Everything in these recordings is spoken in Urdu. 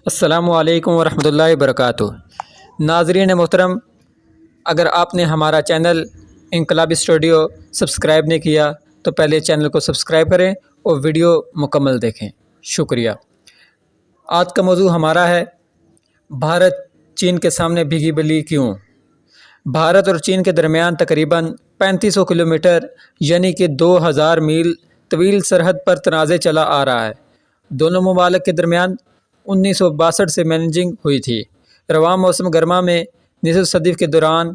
السلام علیکم ورحمۃ اللہ وبرکاتہ۔ ناظرین محترم، اگر آپ نے ہمارا چینل انقلابی اسٹوڈیو سبسکرائب نہیں کیا تو پہلے چینل کو سبسکرائب کریں اور ویڈیو مکمل دیکھیں، شکریہ۔ آج کا موضوع ہمارا ہے بھارت چین کے سامنے بھیگی بلی کیوں؟ بھارت اور چین کے درمیان تقریباً 3500 کلومیٹر یعنی کہ 2000 میل طویل سرحد پر تنازع چلا آ رہا ہے۔ دونوں ممالک کے درمیان 1962 سے مینجنگ ہوئی تھی۔ رواں موسم گرما میں نصف صدی کے دوران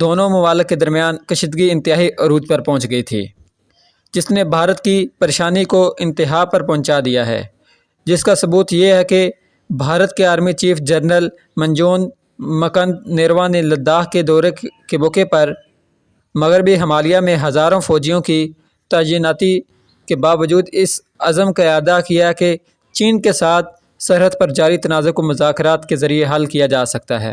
دونوں ممالک کے درمیان کشیدگی انتہائی عروج پر پہنچ گئی تھی، جس نے بھارت کی پریشانی کو انتہا پر پہنچا دیا ہے، جس کا ثبوت یہ ہے کہ بھارت کے آرمی چیف جنرل منجون مکند نیروا نے لداخ کے دورے کے موقع پر مغربی ہمالیہ میں ہزاروں فوجیوں کی تعیناتی کے باوجود اس عزم کا اعادہ کیا کہ چین کے ساتھ سرحد پر جاری تنازع کو مذاکرات کے ذریعے حل کیا جا سکتا ہے۔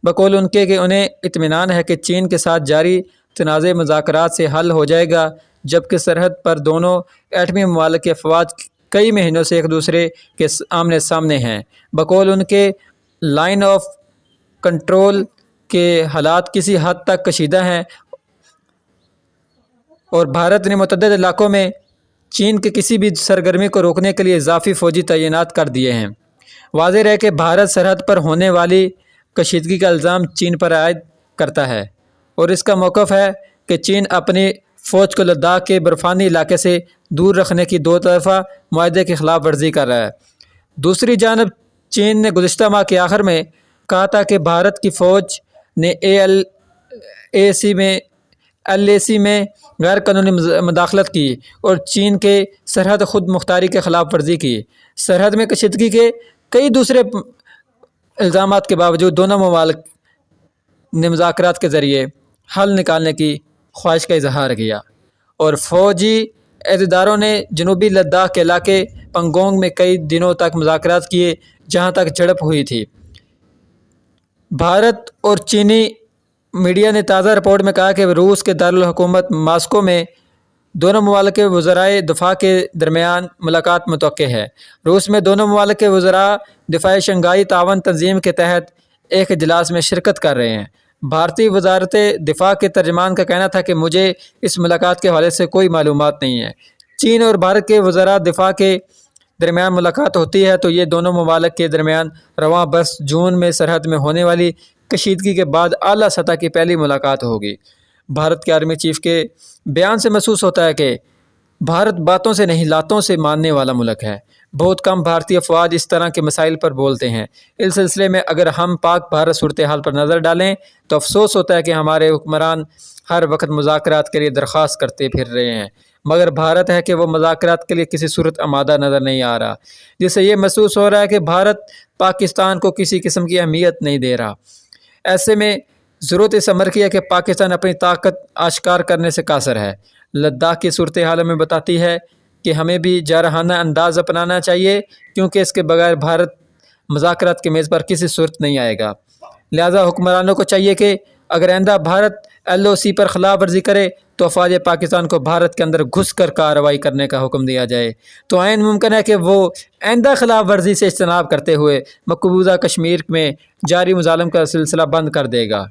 بقول ان کے کہ انہیں اطمینان ہے کہ چین کے ساتھ جاری تنازع مذاکرات سے حل ہو جائے گا، جبکہ سرحد پر دونوں ایٹمی ممالک کے افواج کئی مہینوں سے ایک دوسرے کے آمنے سامنے ہیں۔ بقول ان کے لائن آف کنٹرول کے حالات کسی حد تک کشیدہ ہیں اور بھارت نے متعدد علاقوں میں چین کے کسی بھی سرگرمی کو روکنے کے لیے اضافی فوجی تعینات کر دیے ہیں۔ واضح ہے کہ بھارت سرحد پر ہونے والی کشیدگی کا الزام چین پر عائد کرتا ہے اور اس کا موقف ہے کہ چین اپنی فوج کو لداخ کے برفانی علاقے سے دور رکھنے کی دو طرفہ معاہدے کی خلاف ورزی کر رہا ہے۔ دوسری جانب چین نے گزشتہ ماہ کے آخر میں کہا تھا کہ بھارت کی فوج نے ایل اے سی میں غیر قانونی مداخلت کی اور چین کے سرحد خود مختاری کے خلاف ورزی کی۔ سرحد میں کشیدگی کے کئی دوسرے الزامات کے باوجود دونوں ممالک نے مذاکرات کے ذریعے حل نکالنے کی خواہش کا اظہار کیا اور فوجی عہدیداروں نے جنوبی لداخ کے علاقے پنگونگ میں کئی دنوں تک مذاکرات کیے، جہاں تک جھڑپ ہوئی تھی۔ بھارت اور چینی میڈیا نے تازہ رپورٹ میں کہا کہ روس کے دارالحکومت ماسکو میں دونوں ممالک کے وزرائے دفاع کے درمیان ملاقات متوقع ہے۔ روس میں دونوں ممالک کے وزراء دفاع شنگھائی تعاون تنظیم کے تحت ایک اجلاس میں شرکت کر رہے ہیں۔ بھارتی وزارت دفاع کے ترجمان کا کہنا تھا کہ مجھے اس ملاقات کے حوالے سے کوئی معلومات نہیں ہے۔ چین اور بھارت کے وزراء دفاع کے درمیان ملاقات ہوتی ہے تو یہ دونوں ممالک کے درمیان رواں برس جون میں سرحد میں ہونے والی کشیدگی کے بعد اعلیٰ سطح کی پہلی ملاقات ہوگی۔ بھارت کے آرمی چیف کے بیان سے محسوس ہوتا ہے کہ بھارت باتوں سے نہیں لاتوں سے ماننے والا ملک ہے۔ بہت کم بھارتی افواج اس طرح کے مسائل پر بولتے ہیں۔ اس سلسلے میں اگر ہم پاک بھارت صورتحال پر نظر ڈالیں تو افسوس ہوتا ہے کہ ہمارے حکمران ہر وقت مذاکرات کے لیے درخواست کرتے پھر رہے ہیں، مگر بھارت ہے کہ وہ مذاکرات کے لیے کسی صورت آمادہ نظر نہیں آ رہا، جس سے یہ محسوس ہو رہا ہے کہ بھارت پاکستان کو کسی قسم کی اہمیت نہیں دے رہا۔ ایسے میں ضرورت اس امر کی ہے کہ پاکستان اپنی طاقت آشکار کرنے سے قاصر ہے۔ لداخ کی صورتحال ہمیں بتاتی ہے کہ ہمیں بھی جارحانہ انداز اپنانا چاہیے، کیونکہ اس کے بغیر بھارت مذاکرات کے میز پر کسی صورت نہیں آئے گا۔ لہذا حکمرانوں کو چاہیے کہ اگر آئندہ بھارت LOC پر خلاف ورزی کرے تو افواج پاکستان کو بھارت کے اندر گھس کر کارروائی کرنے کا حکم دیا جائے، تو عین ممکن ہے کہ وہ آئندہ خلاف ورزی سے اجتناب کرتے ہوئے مقبوضہ کشمیر میں جاری مظالم کا سلسلہ بند کر دے گا۔